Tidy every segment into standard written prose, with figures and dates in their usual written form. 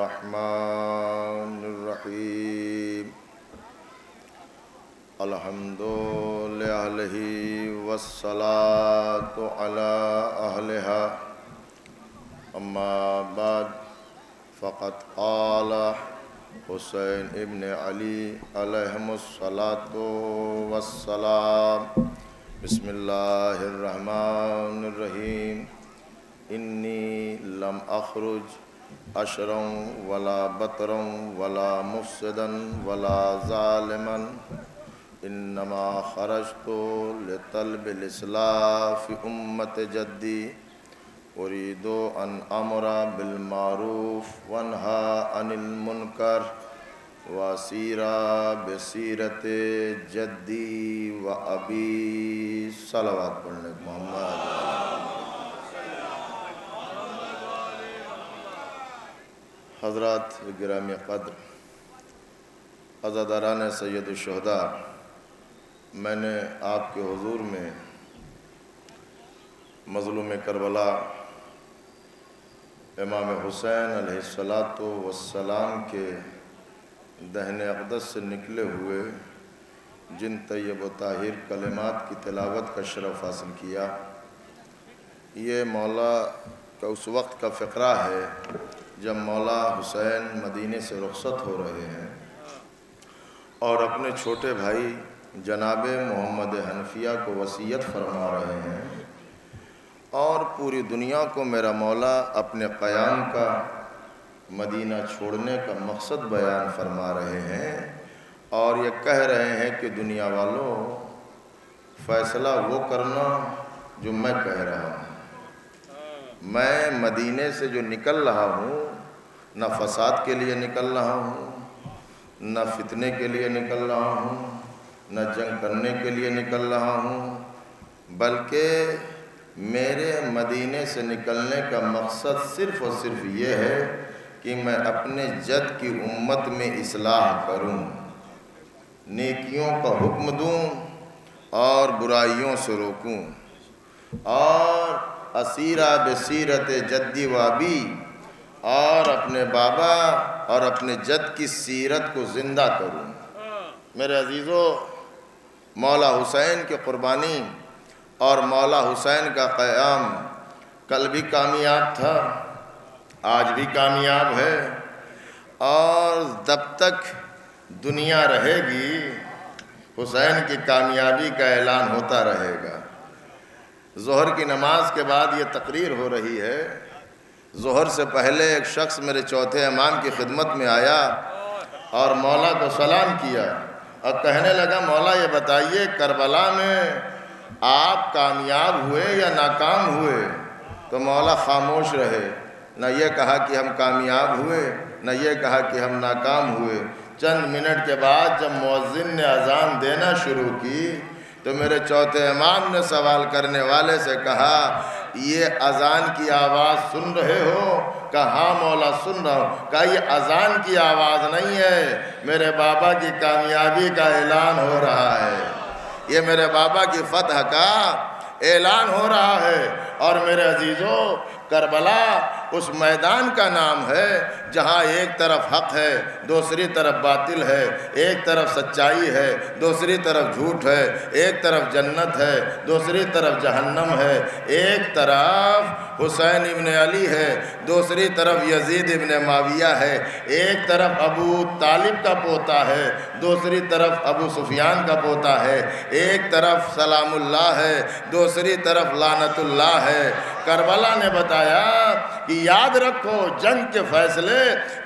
الرحمن الرحيم الحمد لله والصلاة على أهلها أما بعد فقد قال حسین ابن علی علیہم الصلاۃ والسلام بسم اللہ الرحمن الرحیم انی لم اخرج اشرا ولا بطرا ولا مفسدا ولا ظالما انما خرجت لطلب الاصلاح فی امت جدی اريد ان امر بالمعروف وانهى عن المنکر واسیر بسیرت جدی و ابی صلوات پڑھنے محمد. حضرات گرامی قدر، عزاداران سید الشہداء، میں نے آپ کے حضور میں مظلوم کربلا امام حسین علیہ السلام کے دہن اقدس سے نکلے ہوئے جن طیب و طاہر کلمات کی تلاوت کا شرف حاصل کیا. یہ مولا کا اس وقت کا فقرہ ہے جب مولا حسین مدینے سے رخصت ہو رہے ہیں اور اپنے چھوٹے بھائی جناب محمد حنفیہ کو وصیت فرما رہے ہیں اور پوری دنیا کو میرا مولا اپنے قیام کا، مدینہ چھوڑنے کا مقصد بیان فرما رہے ہیں اور یہ کہہ رہے ہیں کہ دنیا والوں، فیصلہ وہ کرنا جو میں کہہ رہا ہوں. میں مدینے سے جو نکل رہا ہوں نہ فساد کے لیے نکل رہا ہوں، نہ فتنے کے لیے نکل رہا ہوں، نہ جنگ کرنے کے لیے نکل رہا ہوں، بلکہ میرے مدینے سے نکلنے کا مقصد صرف اور صرف یہ ہے کہ میں اپنے جد کی امت میں اصلاح کروں، نیکیوں کا حکم دوں اور برائیوں سے روکوں اور اسیرہ بسیرت جدی و ابی، اور اپنے بابا اور اپنے جد کی سیرت کو زندہ کروں. میرے عزیزو، مولا حسین کی قربانی اور مولا حسین کا قیام کل بھی کامیاب تھا، آج بھی کامیاب ہے اور جب تک دنیا رہے گی حسین کی کامیابی کا اعلان ہوتا رہے گا. ظہر کی نماز کے بعد یہ تقریر ہو رہی ہے. ظہر سے پہلے ایک شخص میرے چوتھے امام کی خدمت میں آیا اور مولا کو سلام کیا اور کہنے لگا، مولا یہ بتائیے کربلا میں آپ کامیاب ہوئے یا ناکام ہوئے؟ تو مولا خاموش رہے، نہ یہ کہا کہ ہم کامیاب ہوئے، نہ یہ کہا کہ ہم ناکام ہوئے. چند منٹ کے بعد جب مؤذن نے اذان دینا شروع کی تو میرے چوتھے امام نے سوال کرنے والے سے کہا، یہ اذان کی آواز سن رہے ہو؟ کہا ہاں مولا سن رہا ہوں. کہا یہ اذان کی آواز نہیں ہے، میرے بابا کی کامیابی کا اعلان ہو رہا ہے، یہ میرے بابا کی فتح کا اعلان ہو رہا ہے. اور میرے عزیزو، کربلا اس میدان کا نام ہے جہاں ایک طرف حق ہے، دوسری طرف باطل ہے، ایک طرف سچائی ہے، دوسری طرف جھوٹ ہے، ایک طرف جنت ہے، دوسری طرف جہنم ہے، ایک طرف حسین ابن علی ہے، دوسری طرف یزید ابن معاویہ ہے، ایک طرف ابو طالب کا پوتا ہے، دوسری طرف ابو سفیان کا پوتا ہے، ایک طرف سلام اللہ ہے، دوسری طرف لعنت اللہ ہے. کربلا نے بتایا کہ یاد رکھو، جنگ کے فیصلے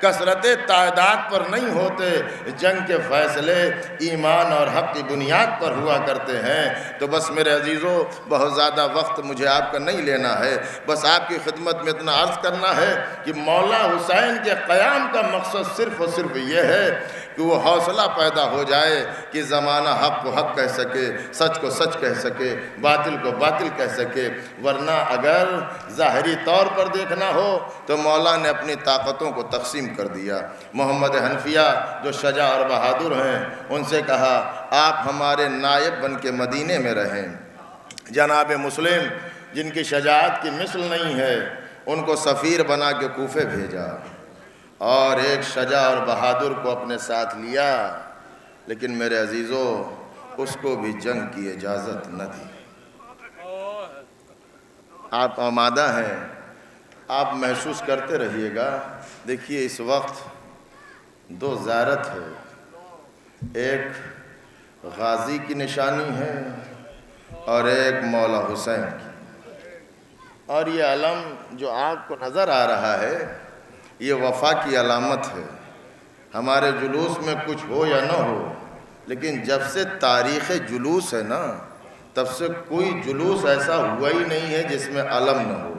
کثرت تعداد پر نہیں ہوتے، جنگ کے فیصلے ایمان اور حق کی بنیاد پر ہوا کرتے ہیں. تو بس میرے عزیزو، بہت زیادہ وقت مجھے آپ کا نہیں لینا ہے، بس آپ کی خدمت میں اتنا عرض کرنا ہے کہ مولا حسین کے قیام کا مقصد صرف اور صرف یہ ہے کہ وہ حوصلہ پیدا ہو جائے کہ زمانہ حق کو حق کہہ سکے، سچ کو سچ کہہ سکے، باطل کو باطل کہہ سکے. ورنہ اگر ظاہری طور پر دیکھنا ہو تو مولا نے اپنی طاقتوں کو تقسیم کر دیا. محمد حنفیہ جو شجاع اور بہادر ہیں، ان سے کہا آپ ہمارے نائب بن کے مدینے میں رہیں. جناب مسلم جن کی شجاعت کی مثل نہیں ہے، ان کو سفیر بنا کے کوفے بھیجا اور ایک شجاع اور بہادر کو اپنے ساتھ لیا، لیکن میرے عزیزو اس کو بھی جنگ کی اجازت نہ دی۔ آپ آمادہ ہیں، آپ محسوس کرتے رہیے گا۔ دیکھیے اس وقت دو زیارت ہے، ایک غازی کی نشانی ہے اور ایک مولا حسین کی، اور یہ علم جو آپ کو نظر آ رہا ہے یہ وفا کی علامت ہے۔ ہمارے جلوس میں کچھ ہو یا نہ ہو، لیکن جب سے تاریخ جلوس ہے نا، تب سے کوئی جلوس ایسا ہوا ہی نہیں ہے جس میں علم نہ ہو۔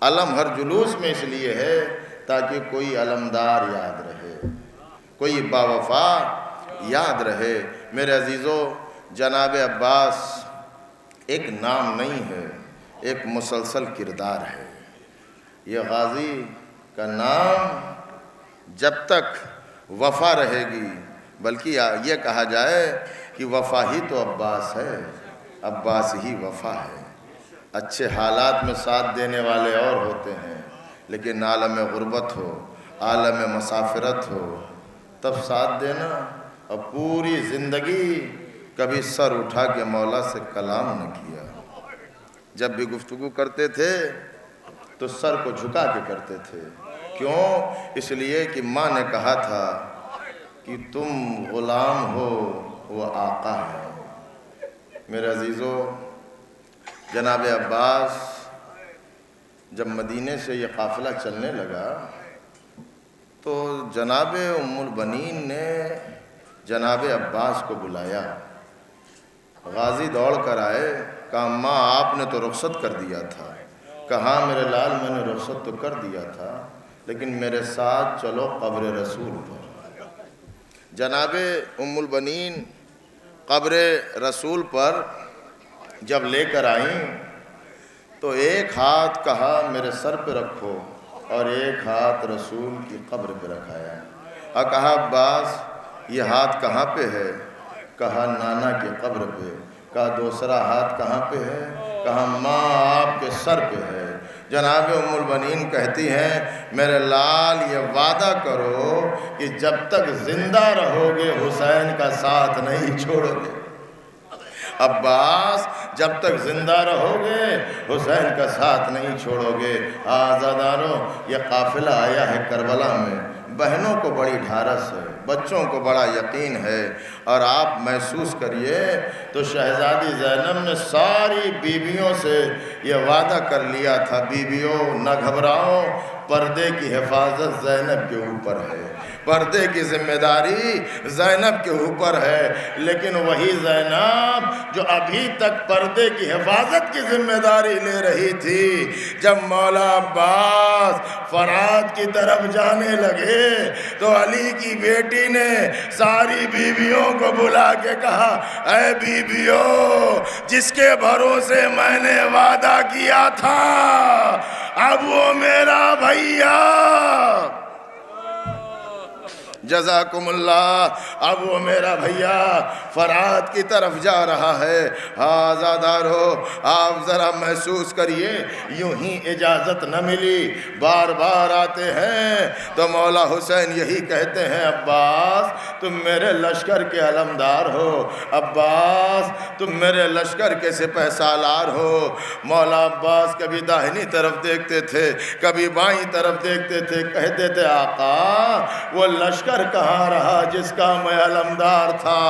علم ہر جلوس میں اس لیے ہے تاکہ کوئی علمدار یاد رہے، کوئی باوفا یاد رہے۔ میرے عزیزو، جناب عباس ایک نام نہیں ہے، ایک مسلسل کردار ہے۔ یہ غازی کا نام جب تک وفا رہے گی، بلکہ یہ کہا جائے کہ وفا ہی تو عباس ہے، عباس ہی وفا ہے۔ اچھے حالات میں ساتھ دینے والے اور ہوتے ہیں، لیکن عالم غربت ہو، عالم مسافرت ہو، تب ساتھ دینا، اور پوری زندگی کبھی سر اٹھا کے مولا سے کلام نہ کیا۔ جب بھی گفتگو کرتے تھے تو سر کو جھکا کے کرتے تھے۔ کیوں؟ اس لیے کہ ماں نے کہا تھا کہ تم غلام ہو، وہ آقا ہے۔ میرے عزیزو، جناب عباس جب مدینے سے یہ قافلہ چلنے لگا تو جناب ام البنین نے جناب عباس کو بلایا۔ غازی دوڑ کر آئے، کہا ماں آپ نے تو رخصت کر دیا تھا۔ کہا میرے لال میں نے رخصت تو کر دیا تھا، لیکن میرے ساتھ چلو قبر رسول پر۔ جناب ام البنین قبر رسول پر جب لے کر آئیں تو ایک ہاتھ کہا میرے سر پہ رکھو اور ایک ہاتھ رسول کی قبر پہ رکھایا، اور کہا عباس یہ ہاتھ کہاں پہ ہے؟ کہا نانا کی قبر پہ۔ کہا دوسرا ہاتھ کہاں پہ ہے؟ کہا ماں آپ کے سر پہ ہے۔ جناب ام البنین کہتی ہیں میرے لال یہ وعدہ کرو کہ جب تک زندہ رہو گے حسین کا ساتھ نہیں چھوڑو گے۔ عباس جب تک زندہ رہو گے حسین کا ساتھ نہیں چھوڑو گے۔ آزاداروں، یہ قافلہ آیا ہے کربلا میں، بہنوں کو بڑی ڈھارس ہے، بچوں کو بڑا یقین ہے، اور آپ محسوس کریے تو شہزادی زینب نے ساری بیویوں سے یہ وعدہ کر لیا تھا، بیویوں نہ گھبراؤ، پردے کی حفاظت زینب کے اوپر ہے، پردے کی ذمہ داری زینب کے اوپر ہے۔ لیکن وہی زینب جو ابھی تک پردے کی حفاظت کی ذمہ داری لے رہی تھی، جب مولا عباس فرات کی طرف جانے لگے تو علی کی بیٹی نے ساری بیویوں کو بلا کے کہا اے بیویوں، جس کے بھروسے میں نے وعدہ کیا تھا اب وہ میرا بھیا، جزاکم اللہ، اب وہ میرا بھیا فرات کی طرف جا رہا ہے۔ آزادارو، آپ ذرا محسوس کریے، یوں ہی اجازت نہ ملی، بار بار آتے ہیں تو مولا حسین یہی کہتے ہیں عباس تم میرے لشکر کے علمدار ہو، عباس تم میرے لشکر کے سپہ سالار ہو۔ مولا عباس کبھی داہنی طرف دیکھتے تھے، کبھی بائیں طرف دیکھتے تھے، کہتے تھے آقا وہ لشکر کہاں رہا جس کا میں علمدار تھا،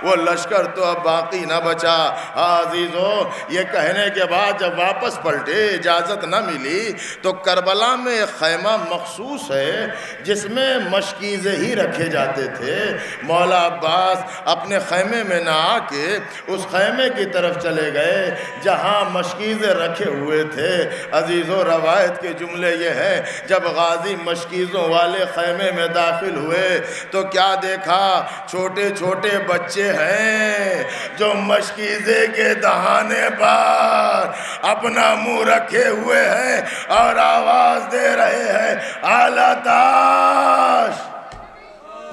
وہ لشکر تو اب باقی نہ بچا۔ عزیزو، یہ کہنے کے بعد جب واپس پلٹے، اجازت نہ ملی، تو کربلا میں ایک خیمہ مخصوص ہے جس میں مشکیزیں ہی رکھے جاتے تھے۔ مولا عباس اپنے خیمے میں نہ آ کے اس خیمے کی طرف چلے گئے جہاں مشکیزیں رکھے ہوئے تھے۔ عزیزو، روایت کے جملے یہ ہیں جب غازی مشکیزوں والے خیمے میں داخل ہوئے تو کیا دیکھا؟ چھوٹے چھوٹے بچے ہیں جو مشکیزے کے دہانے پر اپنا منہ رکھے ہوئے ہیں اور آواز دے رہے ہیں اعلیٰ تاش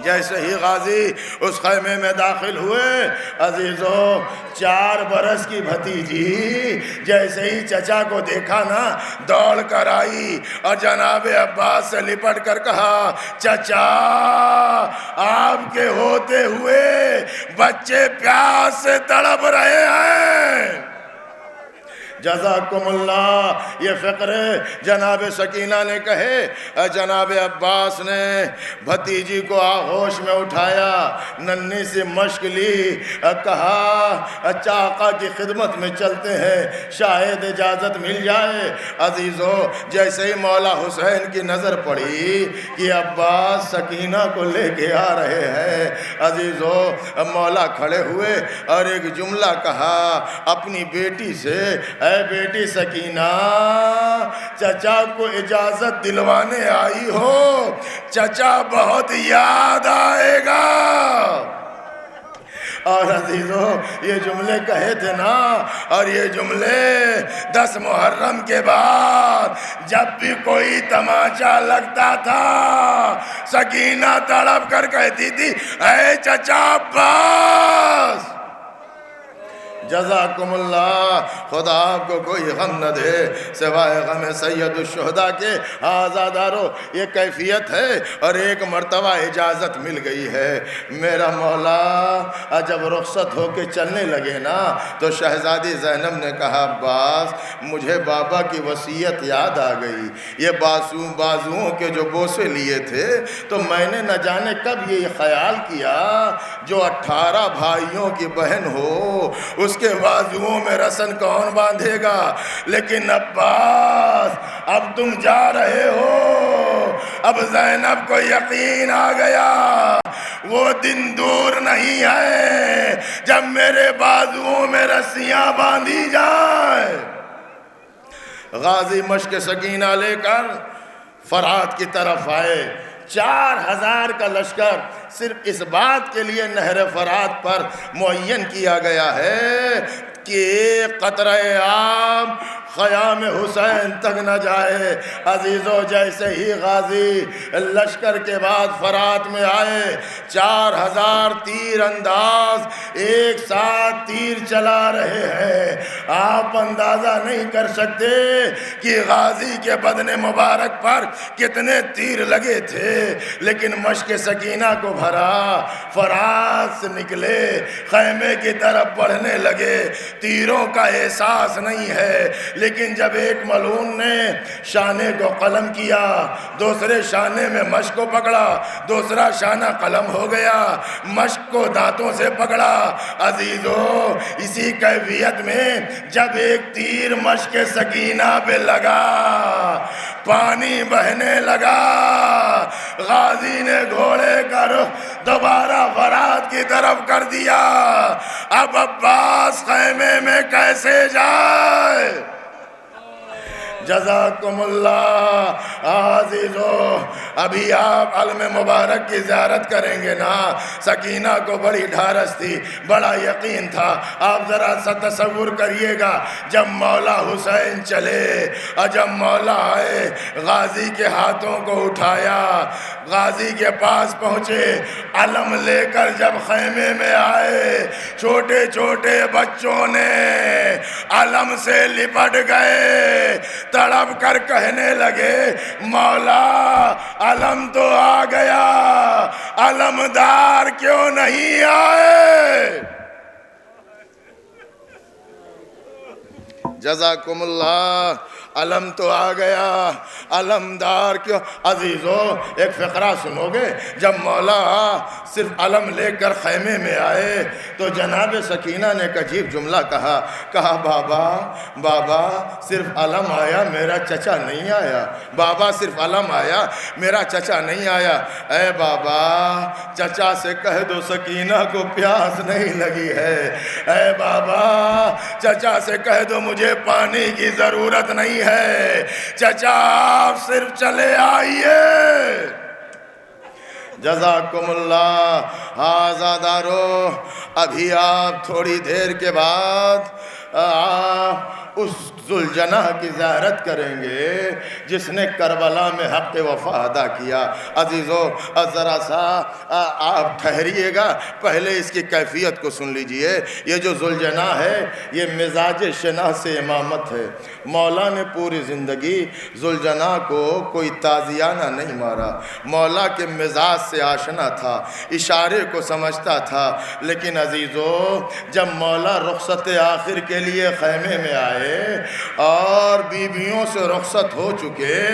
جیسے ہی غازی اس خیمے میں داخل ہوئے، عزیزو 4 برس کی بھتیجی جیسے ہی چچا کو دیکھا نا دوڑ کر آئی اور جناب عباس سے لپٹ کر کہا، چچا آپ کے ہوتے ہوئے بچے پیاس سے تڑپ رہے ہیں۔ جزاکم اللہ، یہ فقرے جناب سکینہ نے کہے، جناب عباس نے بھتیجی کو آغوش میں اٹھایا، ننھی سی مشق لی، کہا چاقا کی خدمت میں چلتے ہیں، شاید اجازت مل جائے۔ عزیزو جیسے ہی مولا حسین کی نظر پڑی کہ عباس سکینہ کو لے کے آ رہے ہیں، عزیزو مولا کھڑے ہوئے اور ایک جملہ کہا اپنی بیٹی سے، اے بیٹی سکینہ، چچا کو اجازت دلوانے آئی ہو، چچا بہت یاد آئے گا۔ اور عزیزو یہ جملے کہے تھے نا، اور یہ جملے 10 محرم کے بعد جب بھی کوئی تماشا لگتا تھا سکینہ تڑپ کر کہتی تھی، اے چچا عباس۔ جزاکم اللہ، خدا آپ کو کوئی غم نہ دے سوائے غم سید الشہداء کے۔ آزادارو یہ کیفیت ہے، اور ایک مرتبہ اجازت مل گئی ہے۔ میرا مولا جب رخصت ہو کے چلنے لگے نا تو شہزادی زینب نے کہا، عباس مجھے بابا کی وصیت یاد آ گئی، یہ بازوؤں کے جو بوسے لیے تھے تو میں نے نہ جانے کب یہ خیال کیا جو 18 بھائیوں کی بہن ہو اس کے بازوؤں میں رسن کون باندھے گا، لیکن عباس اب تم جا رہے ہو۔ اب زینب کو یقین آ گیا وہ دن دور نہیں ہے جب میرے بازوؤں میں رسیاں باندھی جائیں۔ غازی مشق سکینہ لے کر فرات کی طرف آئے، 4000 کا لشکر صرف اس بات کے لیے نہر فرات پر معین کیا گیا ہے کہ قطرہ آب خیام حسین تک نہ جائے۔ عزیزو جیسے ہی غازی لشکر کے بعد فرات میں آئے، 4000 تیر انداز ایک ساتھ تیر چلا رہے ہیں۔ آپ اندازہ نہیں کر سکتے کہ غازی کے بدن مبارک پر کتنے تیر لگے تھے، لیکن مشق سکینہ کو بھرا، فرات سے نکلے، خیمے کی طرف بڑھنے لگے۔ تیروں کا احساس نہیں ہے، لیکن جب ایک ملعون نے شانے کو قلم کیا، دوسرے شانے میں مشق کو پکڑا، دوسرا شانہ قلم ہو گیا، مشق کو دانتوں سے پکڑا۔ عزیزو اسی کیفیت میں جب ایک تیر مشق سکینہ پہ لگا، پانی بہنے لگا، غازی نے گھوڑے کا رخ دوبارہ فرات کی طرف کر دیا۔ اب عباس خیمے میں کیسے جائے؟ جزاکم اللہ۔ عزیزو ابھی آپ علم مبارک کی زیارت کریں گے نا، سکینہ کو بڑی ڈھارس تھی، بڑا یقین تھا۔ آپ ذرا سا تصور کریے گا جب مولا حسین چلے اور جب مولا آئے، غازی کے ہاتھوں کو اٹھایا، غازی کے پاس پہنچے، علم لے کر جب خیمے میں آئے، چھوٹے چھوٹے بچوں نے علم سے لپٹ گئے، تڑپ کر کہنے لگے، مولا علم تو آ گیا، علمدار کیوں نہیں آئے؟ جزاکم اللہ، علم تو آ گیا، علمدار کیوں؟ عزیزو ایک فقرہ سنو گے، جب مولا صرف علم لے کر خیمے میں آئے تو جناب سکینہ نے ایک عجیب جملہ کہا بابا صرف علم آیا، میرا چچا نہیں آیا، بابا صرف علم آیا، میرا چچا نہیں آیا۔ اے بابا چچا سے کہہ دو سکینہ کو پیاس نہیں لگی ہے، اے بابا چچا سے کہہ دو مجھے پانی کی ضرورت نہیں ہے، چچا آپ صرف چلے آئیے۔ جزاکم اللہ۔ آزادارو ابھی آپ تھوڑی دیر کے بعد اس ذوالجناح کی زیارت کریں گے جس نے کربلا میں حق وفا ادا کیا۔ عزیزو ذرا سا آپ ٹھہریے گا، پہلے اس کی کیفیت کو سن لیجئے۔ یہ جو ذوالجناح ہے یہ مزاج شناس امامت ہے۔ مولا نے پوری زندگی ذوالجناح کو کوئی تازیانہ نہیں مارا، مولا کے مزاج سے آشنا تھا، اشارے کو سمجھتا تھا۔ لیکن عزیزو جب مولا رخصت آخر کے لیے خیمے میں آئے اور بیویوں سے رخصت ہو چکے،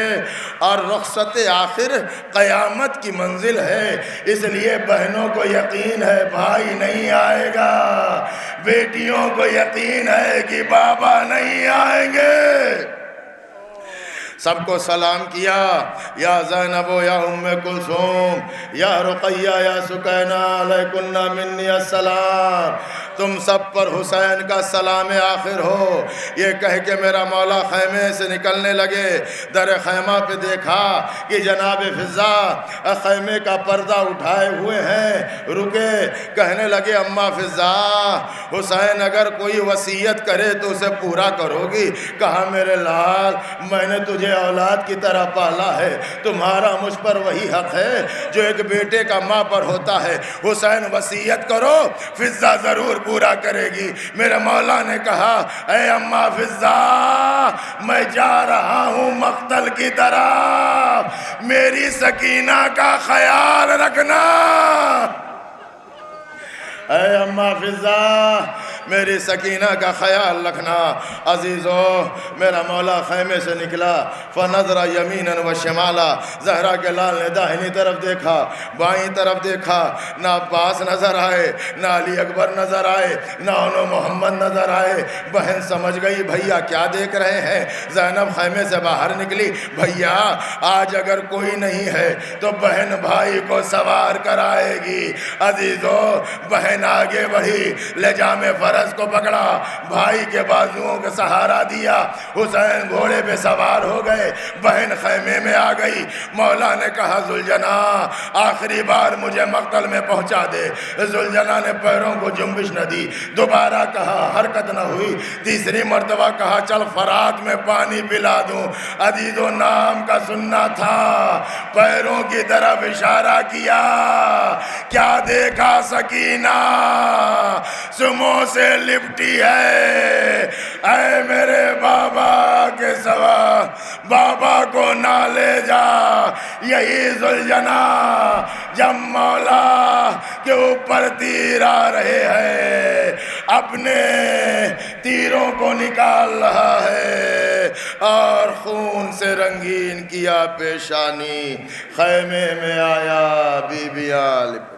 اور رخصت آخر قیامت کی منزل ہے، اس لیے بہنوں کو یقین ہے بھائی نہیں آئے گا، بیٹیوں کو یقین ہے کہ بابا نہیں آئیں گے۔ سب کو سلام کیا، یا زینب یا ام کلثوم یا رقیہ یا سکینہ علیکن منی السلام، تم سب پر حسین کا سلام آخر ہو۔ یہ کہہ کے میرا مولا خیمے سے نکلنے لگے، در خیمہ پہ دیکھا کہ جناب فضہ خیمے کا پردہ اٹھائے ہوئے ہیں، رکے، کہنے لگے اماں فضہ حسین اگر کوئی وصیت کرے تو اسے پورا کرو گی؟ کہا میرے لال میں نے تجھے اولاد کی طرح پالا ہے، تمہارا مجھ پر وہی حق ہے جو ایک بیٹے کا ماں پر ہوتا ہے، حسین وصیت کرو فضہ ضرور پورا کرے گی۔ میرے مولا نے کہا اے اماں فضہ میں جا رہا ہوں مقتل کی طرف، میری سکینہ کا خیال رکھنا۔ اے اماں فضہ میری سکینہ کا خیال رکھنا۔ عزیزو میرا مولا خیمے سے نکلا، فنظر یمینا و شمالا، زہرا کے لال نے داہنی طرف دیکھا، بائیں طرف دیکھا، نہ عباس نظر آئے، نہ علی اکبر نظر آئے، نہ انو محمد نظر آئے۔ بہن سمجھ گئی بھیا کیا دیکھ رہے ہیں۔ زینب خیمے سے باہر نکلی، بھیا آج اگر کوئی نہیں ہے تو بہن بھائی کو سوار کرائے گی۔ عزیزو بہن آگے بڑھی، لجام فرض کو پکڑا، بھائی کے بازوؤں کا سہارا دیا، حسین گھوڑے پہ سوار ہو گئے، بہن خیمے میں آ گئی۔ مولا نے کہا ذوالجناح آخری بار مجھے مقتل میں پہنچا دے۔ ذوالجناح نے پیروں کو جنبش نہ دی، دوبارہ کہا حرکت نہ ہوئی، تیسری مرتبہ کہا چل فرات میں پانی پلا دوں۔ عزیزو نام کا سننا تھا، پیروں کی طرف اشارہ کیا، کیا دیکھا سکینہ سمو سے لپٹی ہے۔ اے میرے بابا کے سوا بابا کو نہ لے جا۔ یہی ذوالجناح جب مولا کے اوپر تیر آ رہے ہیں اپنے تیروں کو نکال رہا ہے اور خون سے رنگین کیا پیشانی، خیمے میں آیا، بیویاں